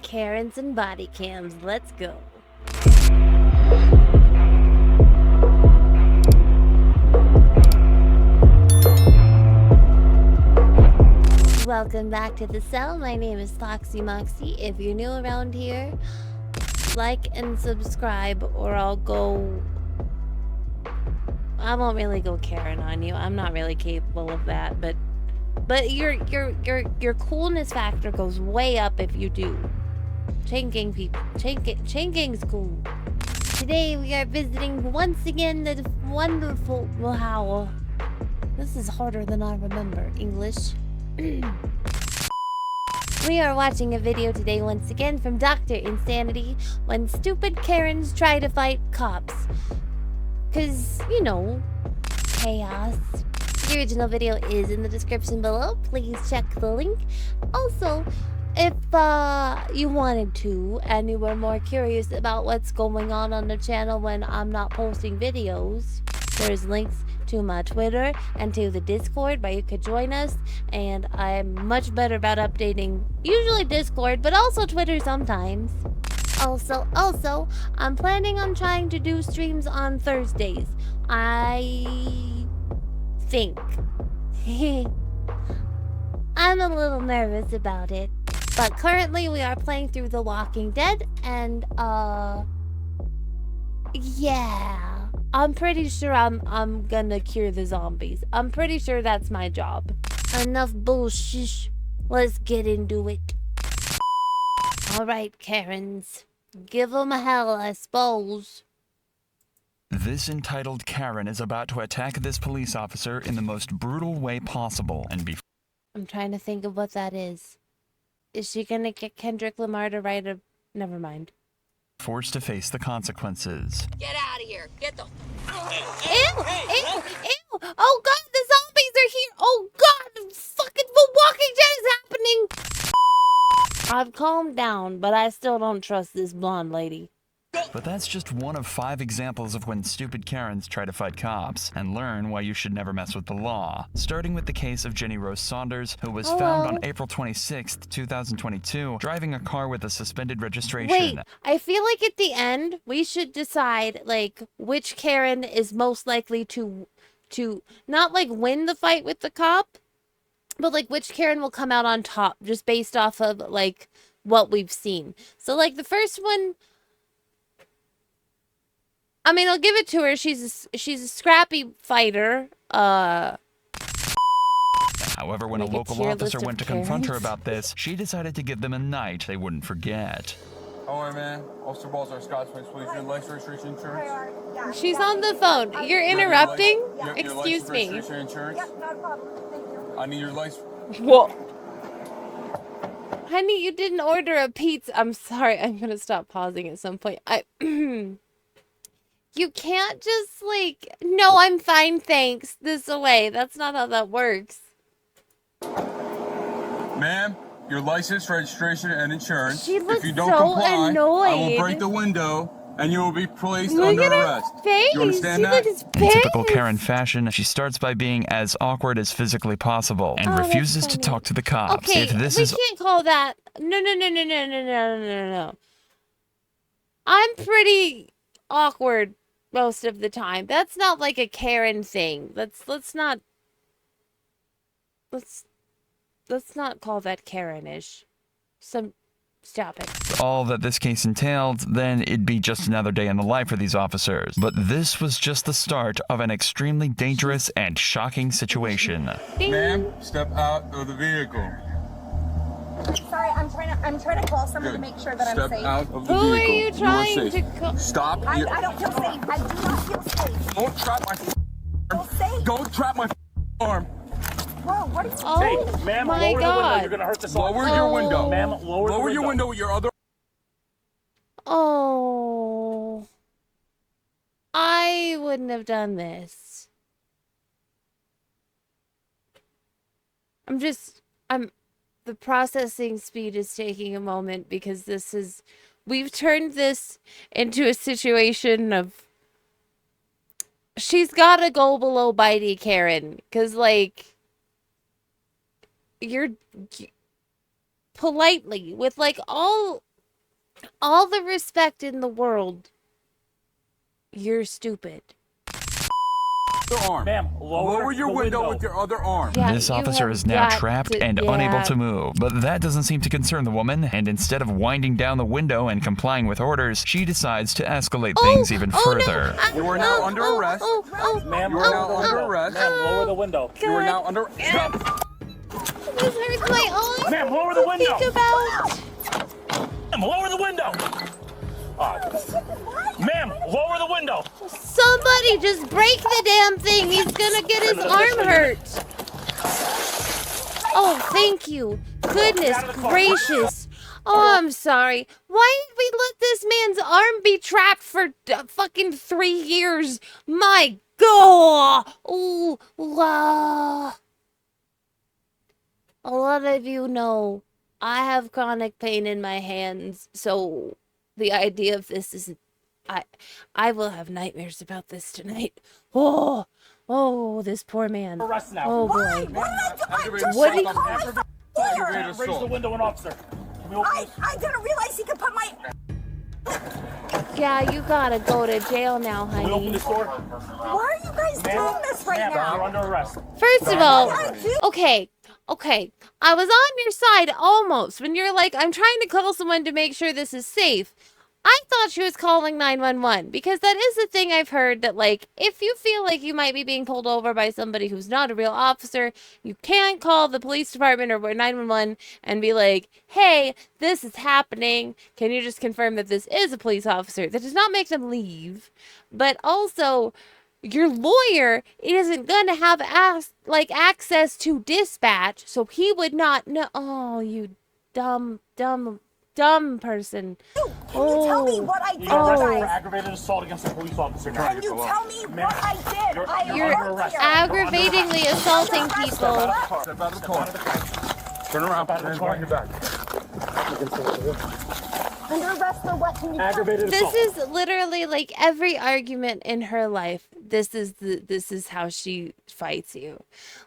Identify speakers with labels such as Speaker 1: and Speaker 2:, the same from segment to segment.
Speaker 1: Karens and body cams. Let's go. Welcome back to the cell. My name is FoxyMoxAE. If you're new around here, like and subscribe, or I won't really go Karen on you. I'm not really capable of that, but your coolness factor goes way up if you do. Chain gang's cool. Today we are visiting once again the wonderful. Wow, this is harder than I remember. English. We are watching a video today once again from Dr. Insanity when stupid Karens try to fight cops. Cause, you know, chaos. The original video is in the description below. Please check the link. Also, if you wanted to and you were more curious about what's going on the channel when I'm not posting videos, there's links to my Twitter and to the Discord where you could join us, and I'm much better about updating usually Discord but also Twitter sometimes. Also, I'm planning on trying to do streams on Thursdays. I think. I'm a little nervous about it, but currently we are playing through The Walking Dead, and yeah, I'm pretty sure I'm gonna cure the zombies. I'm pretty sure that's my job. Enough bullshit. Let's get into it. Alright, Karens. Give them hell, I suppose.
Speaker 2: This entitled Karen is about to attack this police officer in the most brutal way possible and
Speaker 1: I'm trying to think of what that is. Is she gonna get Kendrick Lamar to write a... Never mind.
Speaker 2: Forced to face the consequences.
Speaker 3: Get out of here. Get the...
Speaker 1: Ew! Oh god, the zombies are here! Oh god, fucking The Walking Dead is happening! I've calmed down, but I still don't trust this blonde lady.
Speaker 2: But that's just one of 5 examples of when stupid Karens try to fight cops and learn why you should never mess with the law. Starting with the case of Rose Saunders, who was found on April 26th, 2022, driving a car with a suspended registration.
Speaker 1: Wait, I feel like at the end, we should decide, like, which Karen is most likely to not, like, win the fight with the cop, but, like, which Karen will come out on top, just based off of, like, what we've seen. So, like, the first one... I mean, I'll give it to her. She's a scrappy fighter.
Speaker 2: However, when a local officer went to confront her about this, she decided to give them a night they wouldn't forget.
Speaker 4: All right, man. Officer Balzar, Scotts Plains Police. Your license, registration, insurance?
Speaker 1: She's on the phone. You're interrupting? Excuse me.
Speaker 4: Registration, insurance?
Speaker 5: Yep, not a problem. Thank you.
Speaker 4: I need your license.
Speaker 1: Whoa. Honey, you didn't order a pizza. I'm sorry. I'm going to stop pausing at some point. You can't just, like, no, I'm fine, thanks, this away. That's not how that works.
Speaker 4: Ma'am, your license, registration, and insurance.
Speaker 1: She looks
Speaker 4: if you don't
Speaker 1: so
Speaker 4: comply,
Speaker 1: annoyed.
Speaker 4: I will break the window and you will be placed
Speaker 1: Look
Speaker 4: under
Speaker 1: at her
Speaker 4: arrest.
Speaker 1: face.
Speaker 4: You understand
Speaker 1: She
Speaker 4: that?
Speaker 1: looks
Speaker 2: In
Speaker 1: pissed.
Speaker 2: typical Karen fashion, she starts by being as awkward as physically possible and refuses to talk to the cops.
Speaker 1: Okay,
Speaker 2: If this
Speaker 1: we
Speaker 2: is
Speaker 1: can't call that. No. I'm pretty awkward most of the time. That's not like a Karen thing. Let's not call that Karen-ish. Stop it.
Speaker 2: all that this case entailed, then it'd be just another day in the life for these officers. But this was just the start of an extremely dangerous and shocking situation.
Speaker 1: Ding.
Speaker 4: Ma'am, step out of the vehicle.
Speaker 5: Sorry, I'm trying to call someone to make sure that
Speaker 4: Step
Speaker 5: I'm safe.
Speaker 4: out of the
Speaker 1: Who
Speaker 4: vehicle.
Speaker 1: are you trying
Speaker 4: safe.
Speaker 1: to call?
Speaker 4: Stop.
Speaker 5: I don't feel safe. I do not feel safe.
Speaker 4: Don't trap my
Speaker 5: Feel safe.
Speaker 4: Don't trap my arm.
Speaker 5: Whoa, what are you
Speaker 1: Oh
Speaker 5: saying?
Speaker 6: Ma'am,
Speaker 1: my
Speaker 6: lower the window.
Speaker 1: god.
Speaker 6: You're gonna hurt this
Speaker 4: Lower
Speaker 6: officer.
Speaker 4: your window.
Speaker 6: Ma'am, lower
Speaker 4: your window with your other.
Speaker 1: Oh. I wouldn't have done this. The processing speed is taking a moment because we've turned this into a situation of she's gotta go below bitey Karen, because like you're politely with like all All the respect in the world. You're stupid.
Speaker 4: Other arm.
Speaker 3: Ma'am,
Speaker 4: Lower your window with your other arm.
Speaker 1: Yeah,
Speaker 2: This
Speaker 1: you
Speaker 2: officer
Speaker 1: have
Speaker 2: is now
Speaker 1: got
Speaker 2: trapped
Speaker 1: to-
Speaker 2: and
Speaker 1: yeah.
Speaker 2: unable to move. But that doesn't seem to concern the woman, and instead of winding down the window and complying with orders, she decides to escalate things even further.
Speaker 1: No.
Speaker 4: You are now under arrest.
Speaker 3: Ma'am,
Speaker 4: You are now under arrest.
Speaker 3: Ma'am, lower the window.
Speaker 4: You are now under. Stop.
Speaker 1: This hurts my arm.
Speaker 3: Ma'am, lower the window.
Speaker 1: Think about.
Speaker 3: Ma'am, lower the window. Ma'am, lower the window.
Speaker 1: Somebody just break the damn thing. He's gonna get his arm hurt. Oh, thank you. Goodness gracious. Oh, I'm sorry. Why did we let this man's arm be trapped for fucking 3 years? My God. Ooh, wow. A lot of you know I have chronic pain in my hands, so the idea of this is I will have nightmares about this tonight. Oh, this poor man.
Speaker 3: Arrest now.
Speaker 1: Oh boy.
Speaker 4: What
Speaker 1: do you-
Speaker 3: Raise the window, an officer. Can we open this?
Speaker 5: I didn't realize he could put my.
Speaker 1: Yeah, you gotta go to jail now,
Speaker 3: Can we open
Speaker 1: honey.
Speaker 3: this door?
Speaker 5: Why are you guys doing this right
Speaker 3: Ma'am,
Speaker 5: now?
Speaker 3: you're under arrest.
Speaker 1: First of all,
Speaker 5: I do.
Speaker 1: okay. I was on your side almost when you're like, I'm trying to call someone to make sure this is safe. I thought she was calling 911 because that is the thing I've heard that, like, if you feel like you might be being pulled over by somebody who's not a real officer, you can't call the police department or 911 and be like, hey, this is happening. Can you just confirm that this is a police officer? That does not make them leave. But also, your lawyer isn't going to have access to dispatch, so he would not know. Oh, you dumb person.
Speaker 5: Can you tell me what I did,
Speaker 3: You're arrested for
Speaker 5: guys?
Speaker 3: aggravated assault against a police officer.
Speaker 5: Can you tell me what I did? I
Speaker 1: You're
Speaker 5: worked here.
Speaker 1: aggravatingly assaulting people.
Speaker 4: Step out of the car. Turn around. Hands behind your back.
Speaker 5: Under arrest for what? Can you tell me?
Speaker 3: Aggravated
Speaker 1: This
Speaker 3: assault.
Speaker 1: is literally like every argument in her life. This is how she fights you.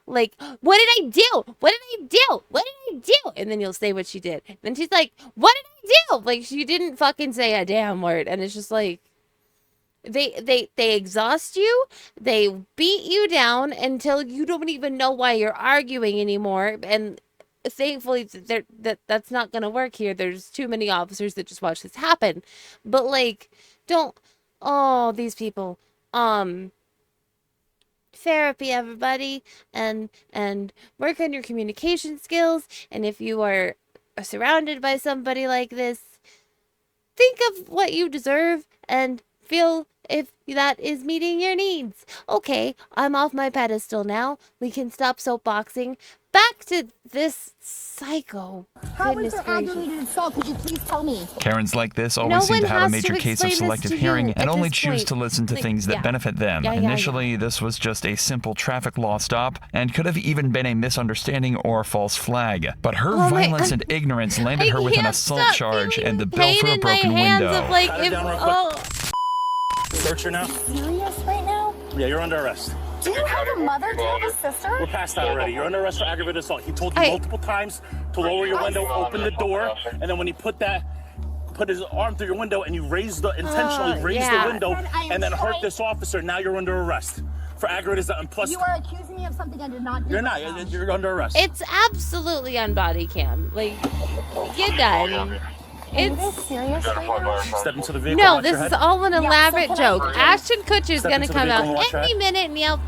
Speaker 1: Like, what did I do? What did I do? What did I do? And then you'll say what she did. Then she's like, what did I do? Like, she didn't fucking say a damn word. And it's just like, they exhaust you. They beat you down until you don't even know why you're arguing anymore. And thankfully, that's not gonna work here. There's too many officers that just watch this happen. But like, don't. Oh, these people. Therapy, everybody, and work on your communication skills. And if you are surrounded by somebody like this, think of what you deserve and feel if that is meeting your needs. Okay, I'm off my pedestal now. We can stop soapboxing. Back to this psycho.
Speaker 5: How
Speaker 1: Goodness
Speaker 5: was there
Speaker 1: gracious.
Speaker 5: aggravated assault? Could you please tell me?
Speaker 2: Karens like this
Speaker 1: No
Speaker 2: always seem
Speaker 1: one
Speaker 2: to have a
Speaker 1: has
Speaker 2: major
Speaker 1: to
Speaker 2: case of
Speaker 1: explain this
Speaker 2: selective
Speaker 1: to you
Speaker 2: hearing
Speaker 1: at
Speaker 2: and only
Speaker 1: this
Speaker 2: choose
Speaker 1: point.
Speaker 2: to listen to
Speaker 1: Like,
Speaker 2: things that
Speaker 1: yeah.
Speaker 2: benefit them.
Speaker 1: Yeah.
Speaker 2: Initially, this was just a simple traffic law stop and could have even been a misunderstanding or false flag. But her
Speaker 1: Oh my-
Speaker 2: violence and ignorance landed her with an
Speaker 1: can't
Speaker 2: assault
Speaker 1: stop
Speaker 2: charge
Speaker 1: feeling
Speaker 2: and the bill
Speaker 1: pain
Speaker 2: for a
Speaker 1: in my
Speaker 2: broken
Speaker 1: hands
Speaker 2: window.
Speaker 1: Of like,
Speaker 3: Cut it
Speaker 1: if,
Speaker 3: down real quick.
Speaker 1: oh,
Speaker 3: Search her now.
Speaker 5: Serious right now?
Speaker 3: Yeah, you're under arrest.
Speaker 5: Do you have a mother? Do you have a
Speaker 3: We're
Speaker 5: sister?
Speaker 3: past that already. You're under arrest for aggravated assault. He told you
Speaker 1: Hey.
Speaker 3: multiple times to lower your window, open the door, and then when he put his arm through your window and you intentionally raised
Speaker 1: yeah.
Speaker 3: the window
Speaker 5: I said I am
Speaker 3: and then hurt
Speaker 5: trying-
Speaker 3: this officer, now you're under arrest for aggravated assault. And plus,
Speaker 5: You are accusing me of something I did not do.
Speaker 3: you're
Speaker 5: right
Speaker 3: not.
Speaker 5: now.
Speaker 3: You're under arrest.
Speaker 1: it's absolutely on body cam. Like, get done.
Speaker 5: Are you
Speaker 1: It's
Speaker 5: guys serious right now?
Speaker 3: Step into the vehicle.
Speaker 1: no,
Speaker 3: watch
Speaker 1: this
Speaker 3: your
Speaker 1: is
Speaker 3: head.
Speaker 1: all an elaborate
Speaker 5: can I-
Speaker 1: joke. Ashton Kutcher is
Speaker 3: Step
Speaker 1: gonna
Speaker 3: into the
Speaker 1: come
Speaker 3: vehicle
Speaker 1: out
Speaker 3: and watch your
Speaker 1: any
Speaker 3: head.
Speaker 1: minute and yell.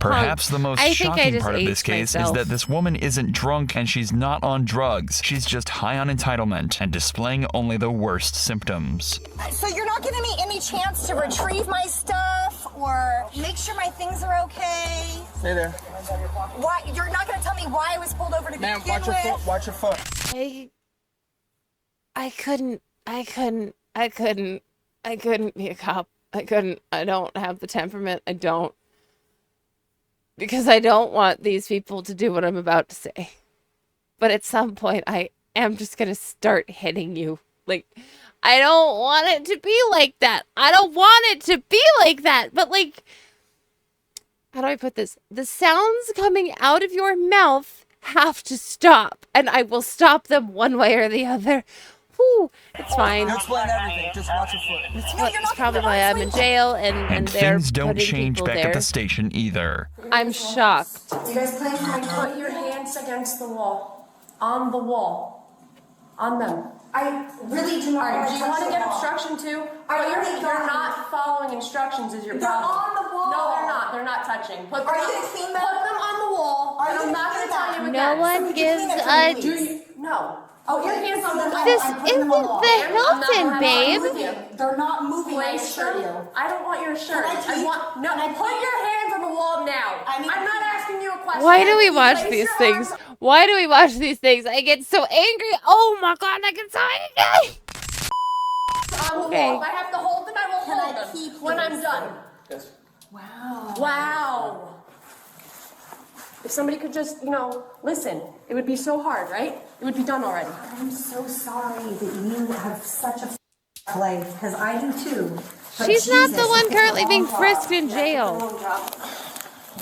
Speaker 2: Perhaps the most
Speaker 1: I think I
Speaker 2: shocking
Speaker 1: just
Speaker 2: part of this
Speaker 1: aged
Speaker 2: case
Speaker 1: myself.
Speaker 2: is that this woman isn't drunk and she's not on drugs. She's just high on entitlement and displaying only the worst symptoms.
Speaker 5: So you're not giving me any chance to retrieve my stuff or make sure my things are okay?
Speaker 4: Stay there.
Speaker 5: Why? You're not going to tell me why I was pulled over to
Speaker 4: Ma'am,
Speaker 5: begin
Speaker 4: watch your
Speaker 5: with?
Speaker 4: foot. Watch your foot.
Speaker 1: I couldn't be a cop. I don't have the temperament. I don't. Because I don't want these people to do what I'm about to say. But at some point, I am just going to start hitting you. Like, I don't want it to be like that. I don't want it to be like that. But, like, how do I put this? The sounds coming out of your mouth have to stop. And I will stop them one way or the other. whew, it's fine.
Speaker 4: You explain everything. Just watch your foot.
Speaker 1: It's probably why I'm in jail and they're
Speaker 2: things don't
Speaker 1: putting
Speaker 2: change
Speaker 1: people
Speaker 2: back
Speaker 1: there.
Speaker 2: at the station either.
Speaker 1: I'm shocked.
Speaker 5: You guys playing hide and
Speaker 6: Put your hands against the wall. On the wall. On them.
Speaker 5: I really do not.
Speaker 6: Alright,
Speaker 5: want
Speaker 6: do you want to get obstruction too?
Speaker 5: I
Speaker 6: But
Speaker 5: really
Speaker 6: you're
Speaker 5: don't.
Speaker 6: not following instructions is your
Speaker 5: They're
Speaker 6: problem.
Speaker 5: on the wall.
Speaker 6: No, they're not. They're not touching. Put
Speaker 5: Are
Speaker 6: them,
Speaker 5: you gonna clean them?
Speaker 6: Put them on the wall.
Speaker 5: Are
Speaker 6: And
Speaker 5: you
Speaker 6: I'm not
Speaker 5: gonna
Speaker 6: going to tell you
Speaker 1: No
Speaker 6: again.
Speaker 1: one
Speaker 5: Would you
Speaker 1: gives
Speaker 5: clean it for me,
Speaker 1: a...
Speaker 5: please?
Speaker 6: No.
Speaker 5: Oh,
Speaker 6: Put your
Speaker 5: okay,
Speaker 6: hands
Speaker 5: so
Speaker 6: on
Speaker 5: then
Speaker 6: the
Speaker 5: I-
Speaker 1: This
Speaker 5: I'm putting
Speaker 1: isn't
Speaker 5: them on the wall.
Speaker 1: the Hilton,
Speaker 6: I'm
Speaker 1: babe.
Speaker 6: not
Speaker 5: They're not moving. I
Speaker 6: Place
Speaker 5: assure
Speaker 6: them.
Speaker 5: you.
Speaker 6: I don't want your shirt.
Speaker 5: Can I keep-
Speaker 6: No,
Speaker 5: can I
Speaker 6: put
Speaker 5: keep-
Speaker 6: your hands on the wall now.
Speaker 5: I need
Speaker 6: I'm
Speaker 5: to
Speaker 6: not
Speaker 5: keep-
Speaker 6: asking you a question.
Speaker 1: Why do we watch
Speaker 6: Place
Speaker 1: these
Speaker 6: your
Speaker 1: things?
Speaker 6: arms-
Speaker 1: Why do we watch these things? I get so angry. Oh my god, I get so angry.
Speaker 6: On the
Speaker 1: Okay.
Speaker 6: wall. If I have to hold them, I will
Speaker 5: Can I
Speaker 6: hold them
Speaker 5: keep
Speaker 6: when I'm
Speaker 5: these?
Speaker 6: done.
Speaker 4: Yes.
Speaker 5: Wow.
Speaker 6: Wow. If somebody could just, listen, it would be so hard, right? It would be done already.
Speaker 5: I'm so sorry that you have such a life, because I do too. But
Speaker 1: She's not the
Speaker 5: Jesus,
Speaker 1: one
Speaker 5: it's
Speaker 1: currently
Speaker 5: the
Speaker 1: being
Speaker 5: wrong
Speaker 1: frisked
Speaker 5: job.
Speaker 1: in jail.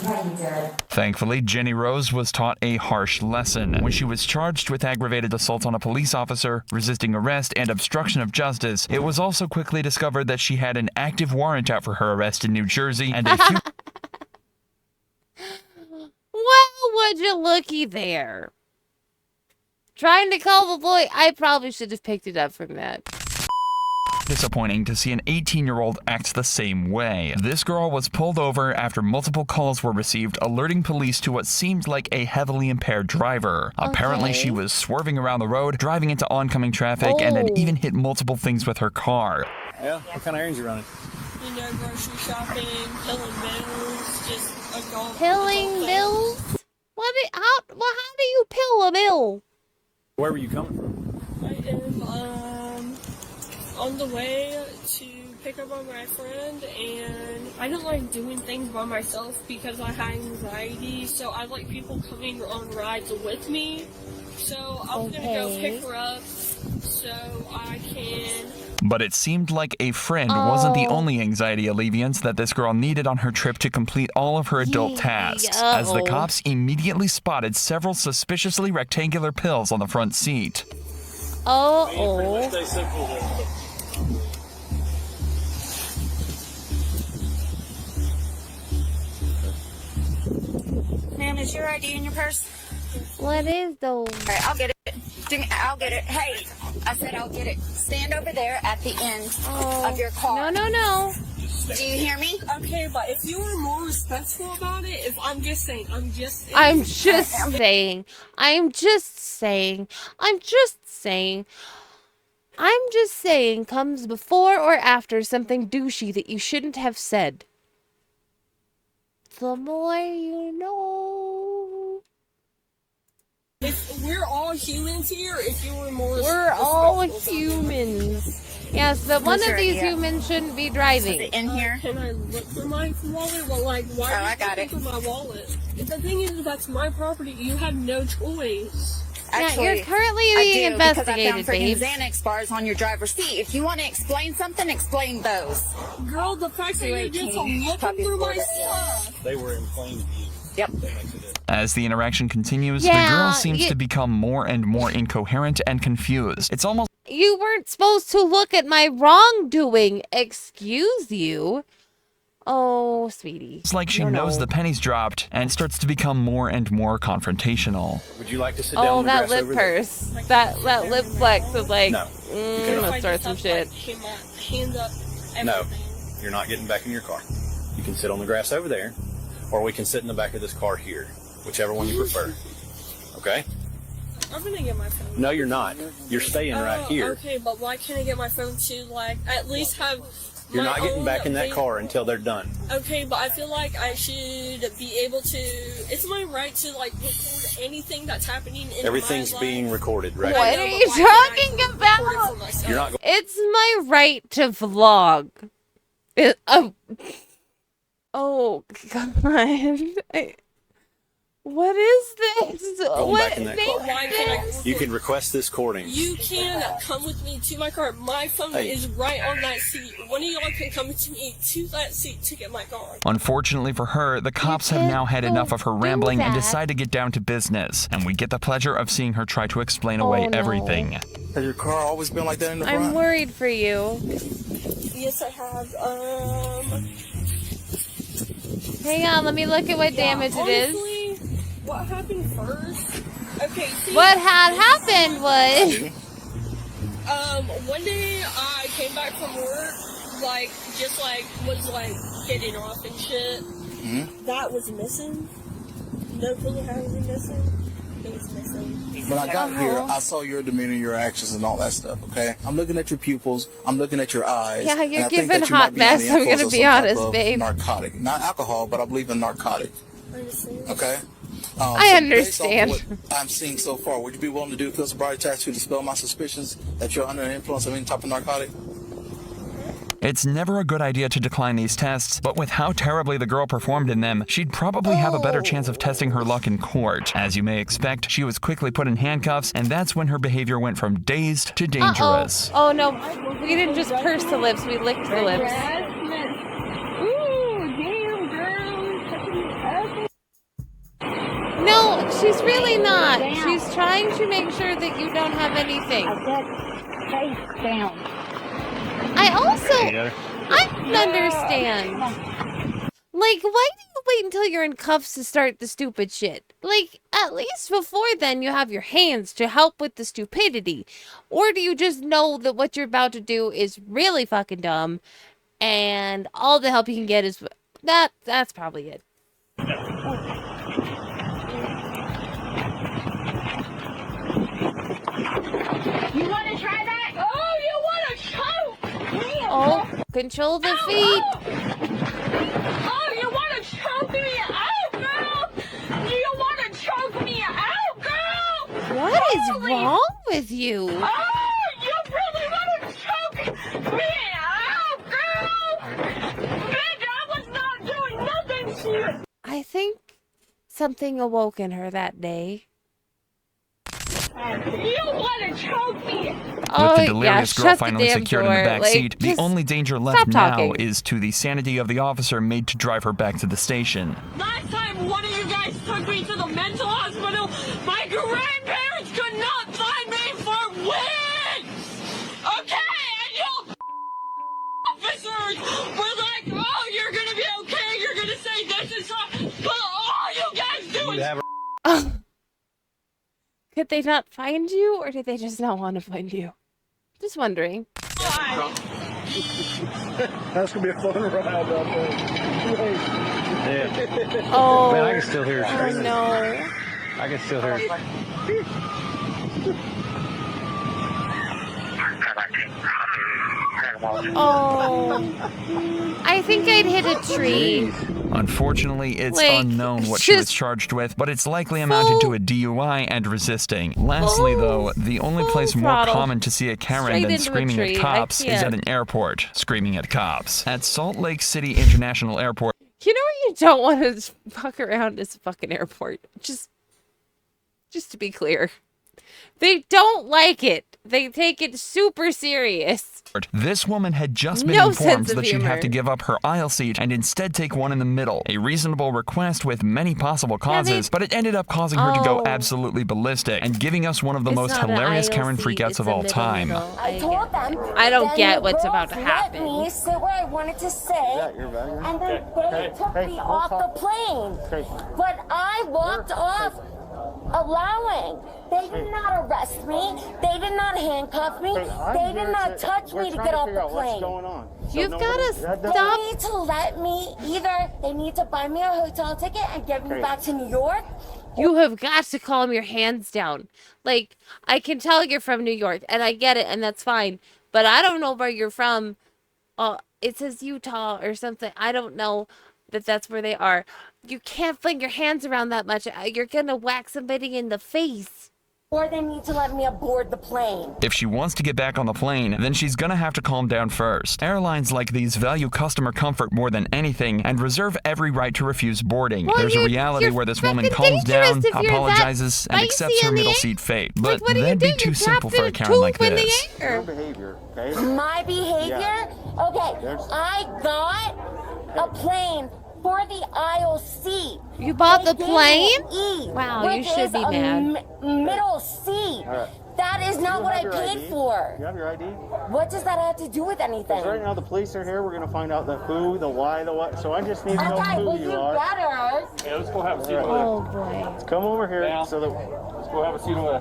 Speaker 5: Yeah, you did.
Speaker 2: Thankfully, Jenny Rose was taught a harsh lesson. When she was charged with aggravated assault on a police officer, resisting arrest, and obstruction of justice, it was also quickly discovered that she had an active warrant out for her arrest in New Jersey and a few
Speaker 1: Well, would you looky there? Trying to call the boy. I probably should have picked it up from that.
Speaker 2: disappointing to see an 18-year-old act the same way. This girl was pulled over after multiple calls were received alerting police to what seemed like a heavily impaired driver. Apparently, she was swerving around the road, driving into oncoming traffic, and had even hit multiple things with her car.
Speaker 3: Yeah? What kind of errands you running?
Speaker 7: Grocery shopping, pilling bills, just a golf.
Speaker 1: Pilling bills? How do you pill a bill?
Speaker 3: Where were you coming from?
Speaker 7: I am on the way to pick up on my friend, and I don't like doing things by myself because I have anxiety, so I like people coming on rides with me. So I was gonna go pick her up so I can...
Speaker 2: But it seemed like a friend wasn't the only anxiety alleviance that this girl needed on her trip to complete all of her adult tasks, as the cops immediately spotted several suspiciously rectangular pills on the front seat.
Speaker 3: Stay simple there.
Speaker 8: Ma'am, is your ID in your purse?
Speaker 1: What is those?
Speaker 8: All right, I'll get it. I'll get it. Hey, I said I'll get it. Stand over there at the end of your car.
Speaker 1: No.
Speaker 8: Do you hear me?
Speaker 7: Okay, but if you were more respectful about it, if I'm just saying,
Speaker 1: I'm just saying comes before or after something douchey that you shouldn't have said. The more you know.
Speaker 7: If we're all humans here, if you were more
Speaker 1: We're all
Speaker 7: respectful about it.
Speaker 1: humans. Yes, but one of these humans shouldn't be driving.
Speaker 8: In here?
Speaker 7: Can I look for my wallet? Well, why
Speaker 8: I
Speaker 7: are you
Speaker 8: got
Speaker 7: looking for my wallet? The thing is, that's my property. You have no choice.
Speaker 1: You're currently
Speaker 8: I
Speaker 1: being
Speaker 8: do, because I
Speaker 1: investigated,
Speaker 8: found freaking
Speaker 1: babe.
Speaker 8: Xanax bars on your driver's seat. If you want to explain something, explain those.
Speaker 7: Girl, the fact that you're just looking through my stuff.
Speaker 3: They were in plain view.
Speaker 8: Yep.
Speaker 2: As the interaction continues, the
Speaker 1: Yeah,
Speaker 2: girl seems to become more and more incoherent and confused. It's almost
Speaker 1: You weren't supposed to look at my wrongdoing. Excuse you. Oh, sweetie.
Speaker 2: like she knows the pennies dropped and starts to become more and more confrontational.
Speaker 3: Would you like to sit down
Speaker 1: Oh,
Speaker 3: on the
Speaker 1: that
Speaker 3: grass
Speaker 1: lip
Speaker 3: over there?
Speaker 1: purse. That lip flex is like,
Speaker 3: No.
Speaker 1: let's start some shit.
Speaker 7: Hands up.
Speaker 3: No.
Speaker 7: Everything.
Speaker 3: You're not getting back in your car. You can sit on the grass over there, or we can sit in the back of this car here, whichever one you prefer. Okay?
Speaker 7: I'm gonna get my phone.
Speaker 3: No, you're not. You're staying right here.
Speaker 7: Okay, but why can't I get my phone to, like, at least have
Speaker 3: You're
Speaker 7: my
Speaker 3: not getting
Speaker 7: own
Speaker 3: back in that
Speaker 7: thing?
Speaker 3: car until they're done.
Speaker 7: Okay, but I feel like I should be able to... It's my right to, like, record anything that's happening in
Speaker 3: Everything's
Speaker 7: my
Speaker 3: being
Speaker 7: life.
Speaker 3: recorded right
Speaker 1: What
Speaker 3: now.
Speaker 1: are
Speaker 7: but
Speaker 1: you
Speaker 7: why can't I
Speaker 1: talking
Speaker 7: record it
Speaker 1: about?
Speaker 7: for myself?
Speaker 3: You're not going.
Speaker 1: It's my right to vlog. Oh, God. What is this? What
Speaker 9: back in that
Speaker 1: name
Speaker 9: car.
Speaker 7: Why can I?
Speaker 9: You can request this recording.
Speaker 7: You can come with me to my car. My phone is right on that seat. One of y'all can come to me to that seat to get my car.
Speaker 2: Unfortunately for her, the cops have now had enough of her rambling and decide to get down to business. And we get the pleasure of seeing her try to explain away everything.
Speaker 10: Has your car always been like that in the front?
Speaker 1: I'm worried for you.
Speaker 7: Yes, I have.
Speaker 1: Hang on, let me look at what damage it is.
Speaker 7: What happened first? Okay, see,
Speaker 1: what had happened was...
Speaker 7: one day I came back from work, was getting off and shit.
Speaker 10: Mm-hmm.
Speaker 7: That was missing. No clue how it was missing. It was missing.
Speaker 10: When I got here, I saw your demeanor, your actions, and all that stuff, okay? I'm looking at your pupils, I'm looking at your eyes.
Speaker 1: Yeah, you're
Speaker 10: and I think
Speaker 1: giving
Speaker 10: that you
Speaker 1: hot
Speaker 10: might be under
Speaker 1: mess,
Speaker 10: the
Speaker 1: I'm
Speaker 10: influence
Speaker 1: gonna
Speaker 10: of
Speaker 1: be
Speaker 10: some type
Speaker 1: honest,
Speaker 10: of
Speaker 1: babe.
Speaker 10: narcotic. Not alcohol, but I believe in narcotic. Okay?
Speaker 1: I understand.
Speaker 10: Based off what I'm seeing so far, would you be willing to do a field sobriety test to dispel my suspicions that you're under the influence of any type of narcotic?
Speaker 2: It's never a good idea to decline these tests, but with how terribly the girl performed in them, she'd probably have a better chance of testing her luck in court. As you may expect, she was quickly put in handcuffs, and that's when her behavior went from dazed to dangerous.
Speaker 1: Oh no, we didn't just purse the lips, we licked the lips. No, she's really not. She's trying to make sure that you don't have anything.
Speaker 11: Face down.
Speaker 1: I don't understand. Like, why do you wait until you're in cuffs to start the stupid shit? Like, at least before then you have your hands to help with the stupidity. Or do you just know that what you're about to do is really fucking dumb and all the help you can get is... That's probably it.
Speaker 11: You want to try that? Oh, you want to choke me?
Speaker 1: Oh, control the feet.
Speaker 11: Oh, you want to choke me out, girl? You want to choke me out, girl?
Speaker 1: What is wrong with you?
Speaker 11: Oh, you really want to choke me out, girl? Bitch, I was not doing nothing to you.
Speaker 1: I think something awoke in her that day.
Speaker 11: You want to choke me?
Speaker 2: With the delirious girl finally secured in the back seat, the only danger left now is to the sanity of the officer made to drive her back to the station.
Speaker 7: Last time one of you guys took me to the mental hospital, my grandparents could not find me for weeks! Okay, and you officers were like, oh, you're gonna be okay, you're gonna say this is fine, but all you guys do is...
Speaker 1: Could they not find you, or did they just not want to find you? Just wondering.
Speaker 12: That's gonna be a fun ride out there.
Speaker 13: Yeah.
Speaker 1: Oh.
Speaker 13: Man, I can still hear it.
Speaker 1: Oh no.
Speaker 13: I can still hear it.
Speaker 1: Oh. I think I'd hit a tree.
Speaker 2: Unfortunately, it's
Speaker 1: Like,
Speaker 2: unknown what she was charged with, but it's likely amounted to a DUI and resisting. Lastly, though, the only place more
Speaker 1: throttle.
Speaker 2: common to see a Karen
Speaker 1: Straight
Speaker 2: than
Speaker 1: into a
Speaker 2: screaming
Speaker 1: tree.
Speaker 2: at
Speaker 1: I
Speaker 2: cops is
Speaker 1: can't.
Speaker 2: at an airport, screaming at cops. At Salt Lake City International Airport,
Speaker 1: You know where you don't want to fuck around is a fucking airport. Just to be clear. They don't like it. They take it super serious.
Speaker 2: this woman had just been
Speaker 1: No
Speaker 2: informed
Speaker 1: sense of
Speaker 2: that she'd
Speaker 1: humor.
Speaker 2: have to give up her aisle seat and instead take one in the middle. A reasonable request with many possible causes, but it ended up causing her to go absolutely ballistic and giving us one of the
Speaker 1: It's
Speaker 2: most
Speaker 1: not an
Speaker 2: hilarious
Speaker 1: aisle
Speaker 2: Karen
Speaker 1: seat,
Speaker 2: freakouts
Speaker 1: it's
Speaker 2: of
Speaker 1: a
Speaker 2: all time.
Speaker 5: I told them.
Speaker 1: I don't
Speaker 5: then
Speaker 1: get
Speaker 5: the
Speaker 1: what's
Speaker 5: girls
Speaker 1: about to happen.
Speaker 5: Let me sit where I wanted to sit, and then they took me off the plane. But I walked off allowing. They did not arrest me. They did not handcuff me. They did not touch me to get off the plane.
Speaker 1: You've got to
Speaker 5: They
Speaker 1: stop.
Speaker 5: need to let me, either they need to buy me a hotel ticket and get me back to New York.
Speaker 1: You have got to calm your hands down. Like, I can tell you're from New York, and I get it, and that's fine. But I don't know where you're from. It says Utah or something. I don't know that that's where they are. You can't fling your hands around that much. You're going to whack somebody in the face.
Speaker 5: or they need to let me aboard the plane.
Speaker 2: If she wants to get back on the plane, then she's gonna have to calm down first. Airlines like these value customer comfort more than anything and reserve every right to refuse boarding.
Speaker 1: Well,
Speaker 2: There's a reality where this woman calms down, apologizes, and accepts her middle seat fate. But that'd be too simple for a Karen like this.
Speaker 9: Your behavior, okay?
Speaker 5: My behavior?
Speaker 9: Yeah.
Speaker 5: Okay, I got a plane for the aisle seat.
Speaker 1: You bought
Speaker 5: They
Speaker 1: the
Speaker 5: gave
Speaker 1: plane?
Speaker 5: me E,
Speaker 1: Wow, you
Speaker 5: which
Speaker 1: should
Speaker 5: is
Speaker 1: be
Speaker 5: a
Speaker 1: mad.
Speaker 5: Middle seat.
Speaker 9: All right.
Speaker 5: That is not
Speaker 9: You
Speaker 5: what I
Speaker 9: have your
Speaker 5: paid
Speaker 9: ID?
Speaker 5: for.
Speaker 9: You have your ID?
Speaker 5: What does that have to do with anything?
Speaker 9: Right now the police are here. We're gonna find out the who, the why, the what. So I just need to know
Speaker 5: Okay, well,
Speaker 9: who
Speaker 5: you
Speaker 9: you are.
Speaker 5: better.
Speaker 4: Yeah, let's go have a seat
Speaker 1: Oh
Speaker 4: over
Speaker 1: boy.
Speaker 9: Let's come over here so that.
Speaker 4: Let's go have a seat over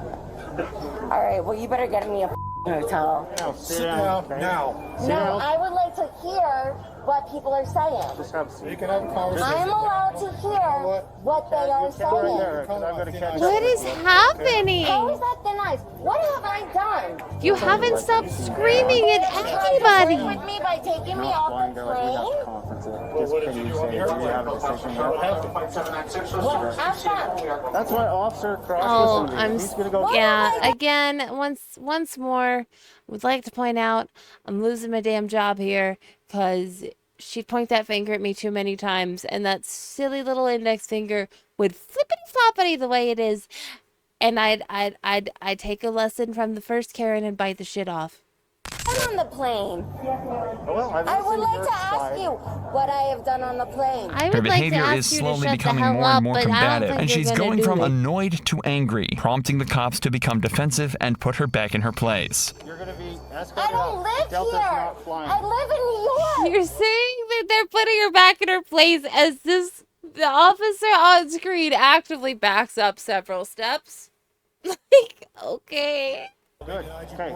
Speaker 4: there.
Speaker 5: All right, well, you better get me a hotel.
Speaker 9: Now, sit down. Okay?
Speaker 12: Now.
Speaker 9: Sit
Speaker 5: No,
Speaker 9: down.
Speaker 5: I would like to hear what people are saying.
Speaker 9: Just have a seat.
Speaker 12: You can have a
Speaker 5: I
Speaker 12: conversation.
Speaker 5: am allowed to hear what they are
Speaker 9: Right
Speaker 5: saying.
Speaker 9: there, 'cause I'm gonna catch
Speaker 1: What
Speaker 9: up
Speaker 1: is
Speaker 9: with you.
Speaker 1: happening?
Speaker 5: How is that thin ice? What have I done?
Speaker 1: You haven't stopped screaming at anybody.
Speaker 5: With me by taking me
Speaker 9: Not
Speaker 5: off
Speaker 9: blind,
Speaker 5: the
Speaker 9: they're like, we have to
Speaker 5: plane?
Speaker 9: conference it. Just can you say, do you have a decision yet?
Speaker 5: Well, ask them.
Speaker 9: That's why Officer Cross
Speaker 1: Oh,
Speaker 9: listened to you.
Speaker 1: I'm
Speaker 9: He's gonna go.
Speaker 1: yeah. Again, once more, would like to point out I'm losing my damn job here because she'd point that finger at me too many times, and that silly little index finger would flippity floppity the way it is, and I'd take a lesson from the first Karen and bite the shit off.
Speaker 5: On the plane.
Speaker 9: Well,
Speaker 5: I would like to ask you what I have done on the plane.
Speaker 1: I
Speaker 2: Her
Speaker 1: would like to
Speaker 2: behavior
Speaker 1: ask
Speaker 2: is
Speaker 1: you to
Speaker 2: slowly
Speaker 1: shut the
Speaker 2: becoming
Speaker 1: hell
Speaker 2: more
Speaker 1: up,
Speaker 2: and more
Speaker 1: but I don't
Speaker 2: combative,
Speaker 1: think
Speaker 2: and
Speaker 1: you're
Speaker 2: she's
Speaker 1: gonna
Speaker 2: going
Speaker 1: do
Speaker 2: from
Speaker 1: it.
Speaker 2: annoyed to angry, prompting the cops to become defensive and put her back in her place.
Speaker 9: You're gonna be escorted
Speaker 5: I don't
Speaker 9: out.
Speaker 5: live
Speaker 9: Delta's
Speaker 5: here.
Speaker 9: not flying.
Speaker 5: I live in New York.
Speaker 1: You're saying that they're putting her back in her place as the officer on screen actively backs up several steps. Like, okay.
Speaker 9: Good. Okay.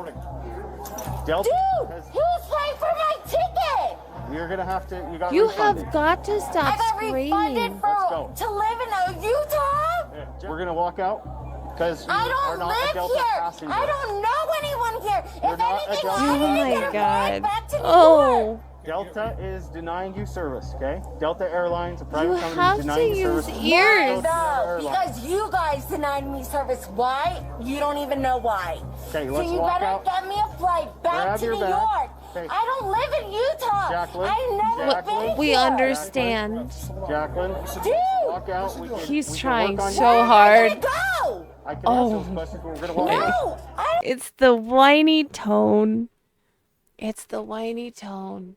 Speaker 9: Delta.
Speaker 5: Dude, who's paying for my ticket?
Speaker 9: You're gonna have to. You got.
Speaker 1: You
Speaker 9: refunded.
Speaker 1: have got to stop
Speaker 5: I got refunded
Speaker 1: screaming.
Speaker 9: Let's go.
Speaker 5: to live in Utah?
Speaker 9: We're gonna walk out because you
Speaker 5: I
Speaker 9: are
Speaker 5: don't
Speaker 9: not a
Speaker 5: live
Speaker 9: Delta
Speaker 5: here.
Speaker 9: passenger.
Speaker 5: I don't know anyone here.
Speaker 9: You're
Speaker 5: If
Speaker 9: not a
Speaker 5: anything,
Speaker 9: Delta
Speaker 5: I
Speaker 1: Oh
Speaker 5: need to
Speaker 1: my
Speaker 5: get a ride
Speaker 1: god.
Speaker 5: back to New York.
Speaker 1: Oh.
Speaker 9: Delta is denying you service. Okay. Delta Airlines, a private
Speaker 1: You
Speaker 9: company,
Speaker 1: have
Speaker 9: is
Speaker 1: to
Speaker 9: denying you
Speaker 1: use
Speaker 9: service.
Speaker 1: ears.
Speaker 5: No, because you guys denied me service. Why? You don't even know why.
Speaker 9: Okay,
Speaker 5: So
Speaker 9: let's
Speaker 5: you
Speaker 9: walk
Speaker 5: better
Speaker 9: out.
Speaker 5: get me a flight back
Speaker 9: Grab
Speaker 5: to
Speaker 9: your
Speaker 5: New
Speaker 9: bag.
Speaker 5: York.
Speaker 9: Okay.
Speaker 5: I don't live in Utah.
Speaker 9: Jacqueline,
Speaker 5: I've never been
Speaker 1: We
Speaker 5: here.
Speaker 1: understand.
Speaker 9: Jacqueline,
Speaker 5: Dude,
Speaker 9: walk out. We can,
Speaker 1: He's
Speaker 9: we can
Speaker 1: trying
Speaker 9: work on
Speaker 1: so
Speaker 9: your-
Speaker 1: hard.
Speaker 5: go.
Speaker 9: I can
Speaker 1: Oh.
Speaker 9: answer those questions, but we're gonna walk out.
Speaker 5: No, I
Speaker 1: It's the whiny tone. It's the whiny tone.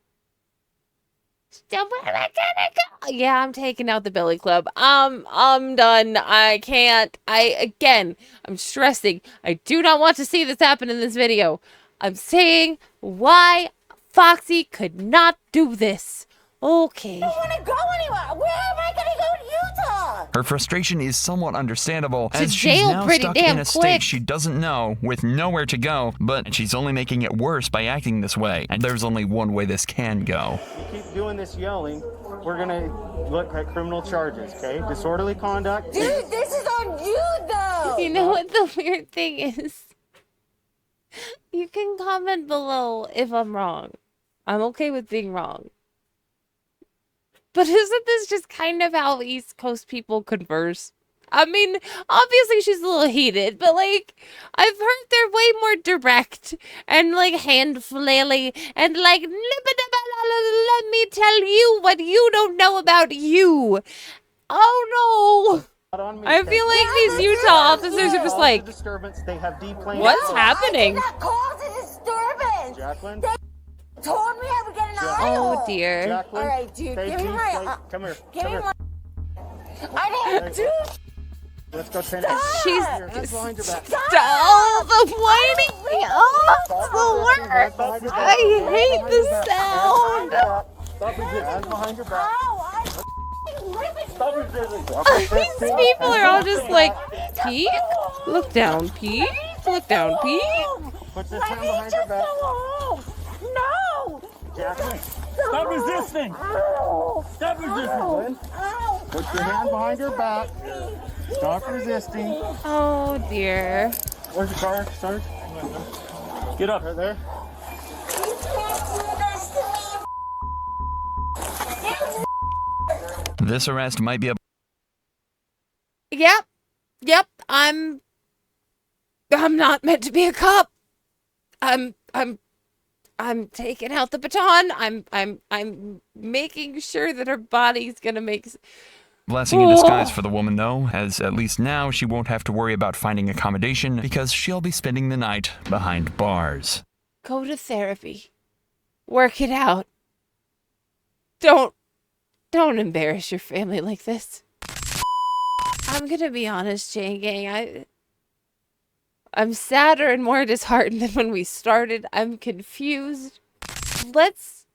Speaker 1: Still, where am I gonna go? Yeah, I'm taking out the Billy Club. I'm done. I can't. I'm stressing. I do not want to see this happen in this video. I'm saying why Foxy could not do this. Okay.
Speaker 5: don't want to go anywhere. Where am I going to go in Utah?
Speaker 2: Her frustration is somewhat understandable,
Speaker 1: To
Speaker 2: as she's
Speaker 1: jail
Speaker 2: now
Speaker 1: pretty
Speaker 2: stuck
Speaker 1: damn
Speaker 2: in a
Speaker 1: quick.
Speaker 2: state she doesn't know, with nowhere to go, but she's only making it worse by acting this way, and there's only one way this can go.
Speaker 9: You keep doing this yelling, we're gonna look at criminal charges. Okay, disorderly conduct.
Speaker 5: Dude, this is on you, though.
Speaker 1: You know what the weird thing is? You can comment below if I'm wrong. I'm okay with being wrong. But isn't this just kind of how East Coast people converse? I mean, obviously she's a little heated, but like, I've heard they're way more direct and like hand flaily and like, let me tell you what you don't know about you. Oh no. I feel like these Utah officers are just like,
Speaker 9: disturbance. They have deplaned.
Speaker 1: what's happening?
Speaker 5: That caused a disturbance.
Speaker 9: Jacqueline.
Speaker 5: They told me I would get an aisle.
Speaker 1: Oh dear.
Speaker 9: Jacqueline.
Speaker 5: All right, dude,
Speaker 9: stay
Speaker 5: give me
Speaker 9: deep,
Speaker 5: my.
Speaker 9: stay- Come here.
Speaker 5: Give
Speaker 9: Come
Speaker 5: me
Speaker 9: here.
Speaker 5: my. I didn't do.
Speaker 9: Let's go train
Speaker 1: She's
Speaker 9: hands behind your back.
Speaker 1: oh, the whining. Oh, it's the worst. I hate the sound.
Speaker 9: Stop resisting. Hands behind your back.
Speaker 5: Stop resisting.
Speaker 1: These people are all just like, peek, look down, peek, look down, peek.
Speaker 9: Put this hand behind your back.
Speaker 5: No.
Speaker 9: Jacqueline.
Speaker 3: Stop resisting. Stop resisting.
Speaker 9: Put your hand behind your back. Stop resisting.
Speaker 1: Oh dear.
Speaker 9: Where's your car, Sarge?
Speaker 3: Get up.
Speaker 9: Right there.
Speaker 2: This arrest might be a
Speaker 1: Yep. I'm I'm not meant to be a cop. I'm taking out the baton. I'm making sure that her body's gonna make.
Speaker 2: Blessing in disguise for the woman, though, as at least now she won't have to worry about finding accommodation because she'll be spending the night behind bars.
Speaker 1: Go to therapy. Work it out. Don't embarrass your family like this. I'm gonna be honest, Chain Gang. I'm sadder and more disheartened than when we started. I'm confused. Let's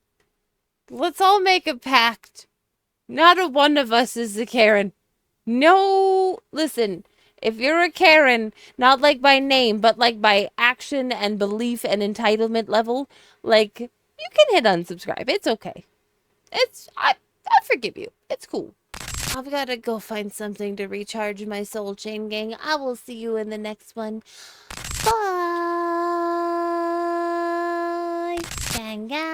Speaker 1: all make a pact. Not a one of us is a Karen. No, listen, if you're a Karen, not like by name, but like by action and belief and entitlement level, like, you can hit unsubscribe. It's okay. I forgive you. It's cool. I've got to go find something to recharge my soul, Chain Gang. I will see you in the next one. Bye. Gang gang.